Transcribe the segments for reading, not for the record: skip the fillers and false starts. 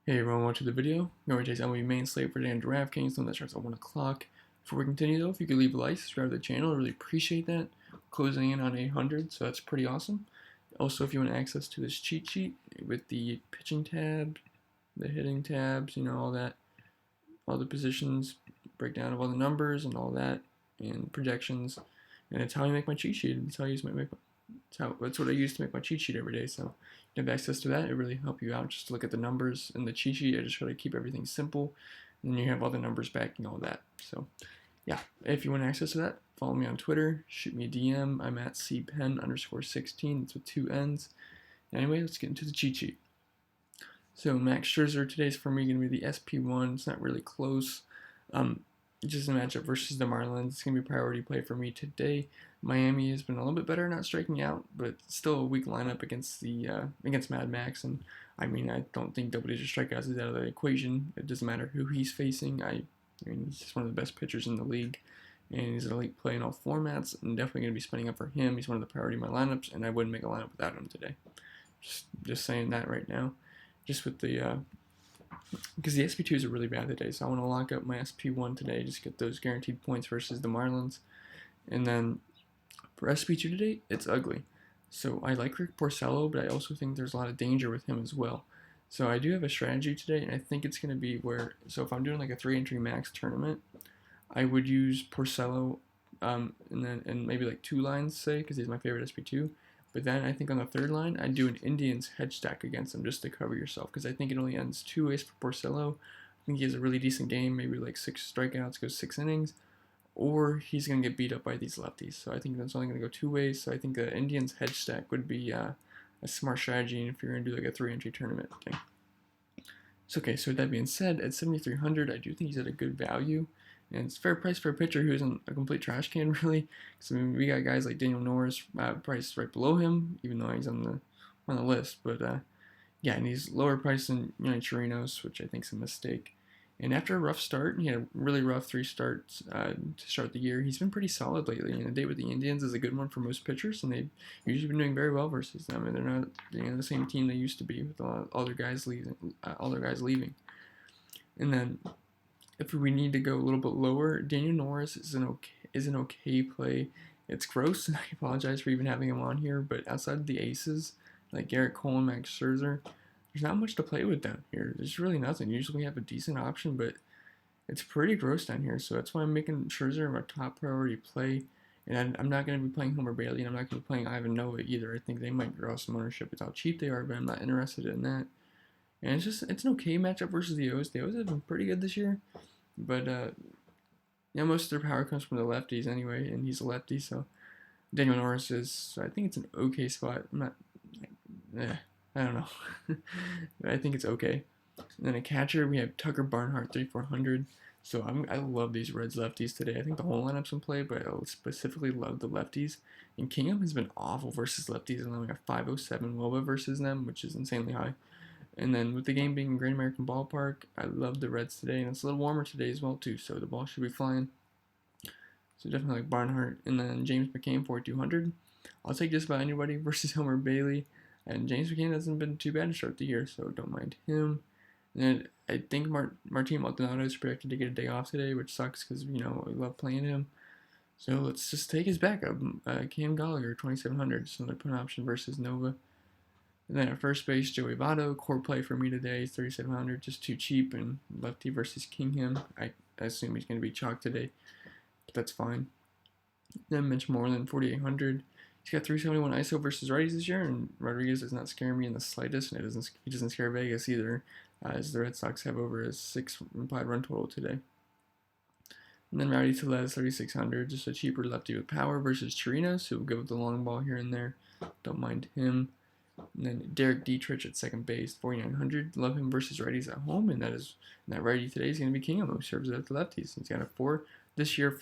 Hey everyone, welcome to the video. Going to today's MLB main slate for today on DraftKings, the one that starts at 1 o'clock. Before we continue though, if you could leave a like, subscribe to the channel, I really appreciate that. Closing in on 800, so that's pretty awesome. Also, if you want access to this cheat sheet with the pitching tab, the hitting tabs, all that, all the positions, breakdown of all the numbers and all that, and projections, and it's how I make my cheat sheet. It's how I use that's what I use to make my cheat sheet every day. So you have access to that. It really helps you out just to look at the numbers in the cheat sheet. I just try to keep everything simple, and then you have all the numbers backing all that. So yeah, if you want access to that, follow me on Twitter. Shoot me a DM. I'm at cpen_16. It's with 2 N's. Anyway, let's get into the cheat sheet. So Max Scherzer today's for me going to be the SP1. It's not really close. Just a matchup versus the Marlins. It's going to be a priority play for me today. Miami has been a little bit better, not striking out, but still a weak lineup against Mad Max. And I mean, I don't think double-digit strikeouts is out of the equation. It doesn't matter who he's facing. I mean, he's just one of the best pitchers in the league, and he's an elite play in all formats. I'm definitely going to be spending up for him. He's one of the priority in my lineups, and I wouldn't make a lineup without him today. Just saying that right now. Just with the because the SP2s are really bad today, so I want to lock up my SP1 today, just get those guaranteed points versus the Marlins. And then for SP2 today, it's ugly. So I like Rick Porcello, but I also think there's a lot of danger with him as well. So I do have a strategy today, and I think it's going to be so if I'm doing like a 3-entry max tournament, I would use Porcello and maybe like 2 lines, say, because he's my favorite SP2. But then I think on the 3rd line, I'd do an Indians hedge stack against him just to cover yourself, because I think it only ends 2 ways for Porcello. I think he has a really decent game, maybe like 6 strikeouts, goes 6 innings, or he's going to get beat up by these lefties. So I think that's only going to go 2 ways. So I think the Indians hedge stack would be a smart strategy if you're going to do like a 3-entry tournament thing. So okay, so with that being said, at 7,300, I do think he's at a good value. And it's fair price for a pitcher who isn't a complete trash can, really. Because I mean, we got guys like Daniel Norris priced right below him, even though he's on the list. But yeah, and he's lower priced than Chirinos, which I think is a mistake. And after a rough start, he had a really rough 3 starts to start the year. He's been pretty solid lately. And a date with the Indians is a good one for most pitchers, and they've usually been doing very well versus them. And they're not the same team they used to be with all their guys leaving. And then if we need to go a little bit lower, Daniel Norris is an okay play. It's gross, and I apologize for even having him on here, but outside of the aces, like Garrett Cole and Max Scherzer, there's not much to play with down here. There's really nothing. Usually we have a decent option, but it's pretty gross down here, so that's why I'm making Scherzer my top priority play. And I'm not going to be playing Homer Bailey, and I'm not going to be playing Ivan Noah either. I think they might draw some ownership with how cheap they are, but I'm not interested in that. And it's an okay matchup versus the O's. The O's have been pretty good this year, but most of their power comes from the lefties anyway, and he's a lefty, so Daniel Norris is. So I think it's an okay spot. I don't know, but I think it's okay. And then a catcher, we have Tucker Barnhart, 3,400. So I love these Reds lefties today. I think the whole lineup's in play, but I specifically love the lefties. And Kingham has been awful versus lefties, allowing a 507 WOBA versus them, which is insanely high. And then with the game being in Great American Ballpark, I love the Reds today, and it's a little warmer today as well too, so the ball should be flying. So definitely like Barnhart. And then James McCann, 4,200. I'll take just about anybody versus Homer Bailey. And James McCann hasn't been too bad to start the year, so don't mind him. And then I think Martin Maldonado is projected to get a day off today, which sucks because, we love playing him. So let's just take his backup, Cam Gallagher, 2,700. So another put option versus Nova. And then at first base, Joey Votto, core play for me today, 3,700, just too cheap. And lefty versus Kingham, I assume he's going to be chalk today, but that's fine. Then Mitch Moreland, 4,800. He's got 371 ISO versus righties this year, and Rodriguez does not scare me in the slightest, and he doesn't scare Vegas either, as the Red Sox have over a 6 implied run total today. And then Rowdy Tellez, 3,600, just a cheaper lefty with power versus Chirinos, who will give up the long ball here and there. Don't mind him. And then Derek Dietrich at second base, 4,900. Love him versus righties at home, and that righty today is going to be Kingham, who serves at the lefties. He's got a 4. This year,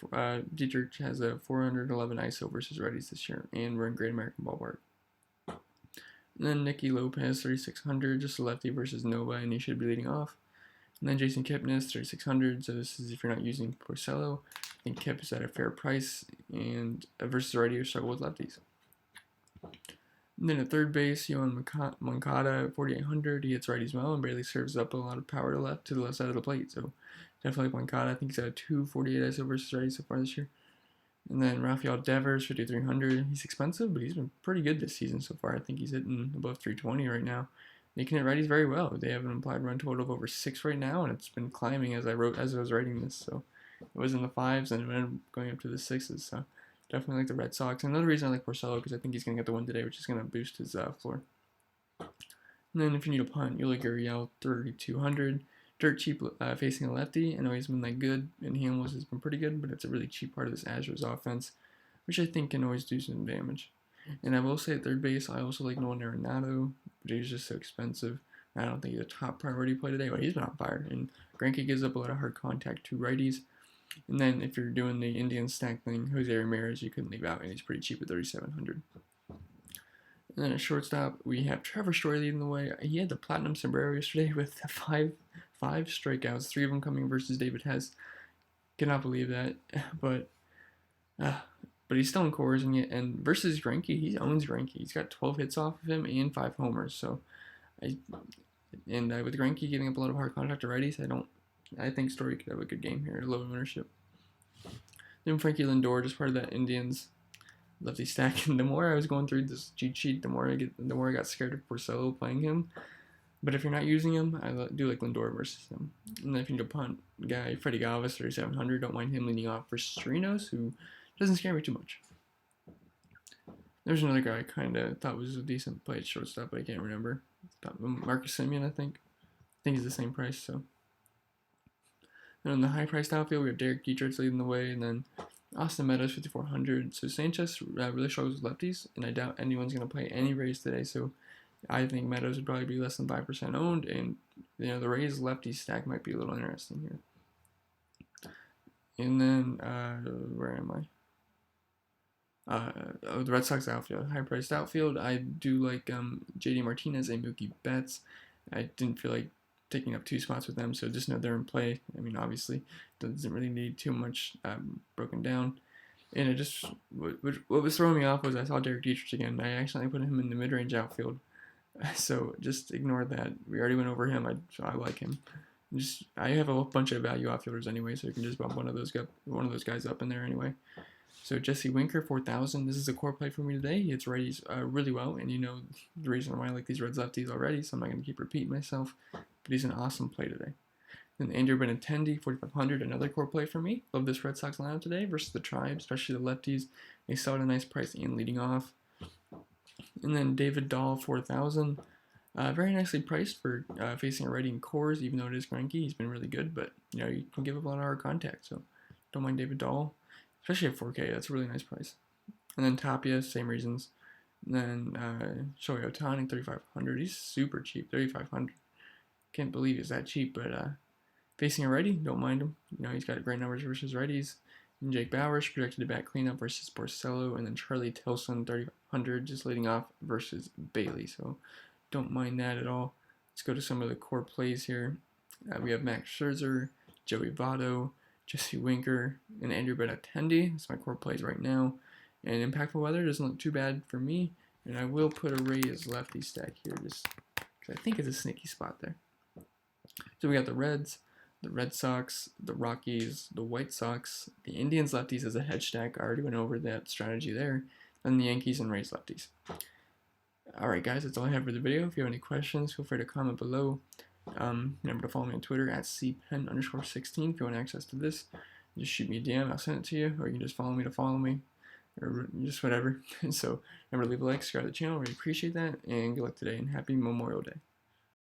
Dietrich has a 411 ISO versus righties this year, and we're in Great American Ballpark. And then Nicky Lopez, 3,600, just a lefty versus Nova, and he should be leading off. And then Jason Kipnis, 3,600, so this is if you're not using Porcello. I think Kip is at a fair price, and versus righty who struggle with lefties. And then at third base, Yohan Moncada at 4,800. He hits righties well and barely serves up a lot of power to the left side of the plate. So definitely Moncada. I think he's at a 248 ISO versus righties so far this year. And then Rafael Devers, 5,300. He's expensive, but he's been pretty good this season so far. I think he's hitting above 320 right now. They can hit righties very well. They have an implied run total of over 6 right now, and it's been climbing as I was writing this. So it was in the 5s and it ended up going up to the 6s. So definitely like the Red Sox. And another reason I like Porcello because I think he's going to get the win today, which is going to boost his floor. And then if you need a punt, you like Uriel, 3,200. Dirt cheap facing a lefty. I know he's been like good, and he almost has been pretty good, but it's a really cheap part of this Astros offense, which I think can always do some damage. And I will say at third base, I also like Nolan Arenado, but he's just so expensive. I don't think he's a top priority play today, but he's been on fire. And Greinke gives up a lot of hard contact to righties. And then if you're doing the Indian stack thing, Jose Ramirez, you couldn't leave out, and he's pretty cheap at 3,700. And then at shortstop, we have Trevor Story leading the way. He had the platinum sombrero yesterday with five strikeouts, 3 of them coming versus David Hess. Cannot believe that, but he's still in cores, and versus Greinke, he owns Greinke. He's got 12 hits off of him and 5 homers. So, with Greinke giving up a lot of hard contact to righties, I think Story could have a good game here, low ownership. Then Frankie Lindor, just part of that Indians lefty stack. And the more I was going through this cheat sheet, the more I got scared of Porcello playing him. But if you're not using him, I do like Lindor versus him. And then if you need a punt guy, Freddie Galvis, 3,700. Don't mind him leading off versus Chirinos, who doesn't scare me too much. There's another guy I kind of thought was a decent play at shortstop, but I can't remember. Marcus Semien, I think. I think he's the same price, so. And on the high-priced outfield, we have Derek Dietrich leading the way, and then Austin Meadows, 5,400. So Sanchez really struggles with lefties, and I doubt anyone's going to play any Rays today, so I think Meadows would probably be less than 5% owned, and the Rays lefty stack might be a little interesting here. And then, where am I? The Red Sox outfield, high-priced outfield. I do like JD Martinez and Mookie Betts. I didn't feel like taking up 2 spots with them, so just know they're in play. I mean, obviously, doesn't really need too much broken down. And what was throwing me off was I saw Derek Dietrich again. I accidentally put him in the mid-range outfield, so just ignore that. We already went over him, so I like him. I have a bunch of value outfielders anyway, so you can just bump one of those guys up in there anyway. So Jesse Winker, 4,000. This is a core play for me today. He hits righties really well, and you know the reason why I like these Reds lefties already, so I'm not going to keep repeating myself, but he's an awesome play today. Then Andrew Benintendi, 4,500, another core play for me. Love this Red Sox lineup today versus the Tribe, especially the lefties. They saw at a nice price and leading off. And then David Dahl, 4,000. Very nicely priced for facing a righty in cores, even though it is Greinke. He's been really good, but you can give up a lot of hard contact, so don't mind David Dahl. Especially at 4K, that's a really nice price. And then Tapia, same reasons. And then Shohei Ohtani, 3,500. He's super cheap, 3,500. Can't believe he's that cheap, but facing a righty, don't mind him. He's got great numbers versus righties. And Jake Bauers projected to bat cleanup versus Porcello, and then Charlie Tilson, 3,500, just leading off versus Bailey. So don't mind that at all. Let's go to some of the core plays here. We have Max Scherzer, Joey Votto, Jesse Winker, and Andrew Benintendi. That's my core plays right now. And Impactful Weather doesn't look too bad for me. And I will put a Rays lefty stack here just because I think it's a sneaky spot there. So we got the Reds, the Red Sox, the Rockies, the White Sox, the Indians lefties as a hedge stack. I already went over that strategy there. And the Yankees and Rays lefties. Alright guys, that's all I have for the video. If you have any questions, feel free to comment below. Remember to follow me on Twitter at cpen_16 if you want access to this. Just shoot me a DM, I'll send it to you, or you can just follow me, or just whatever. So remember to leave a like, subscribe to the channel, really appreciate that, and good luck today, and happy Memorial Day.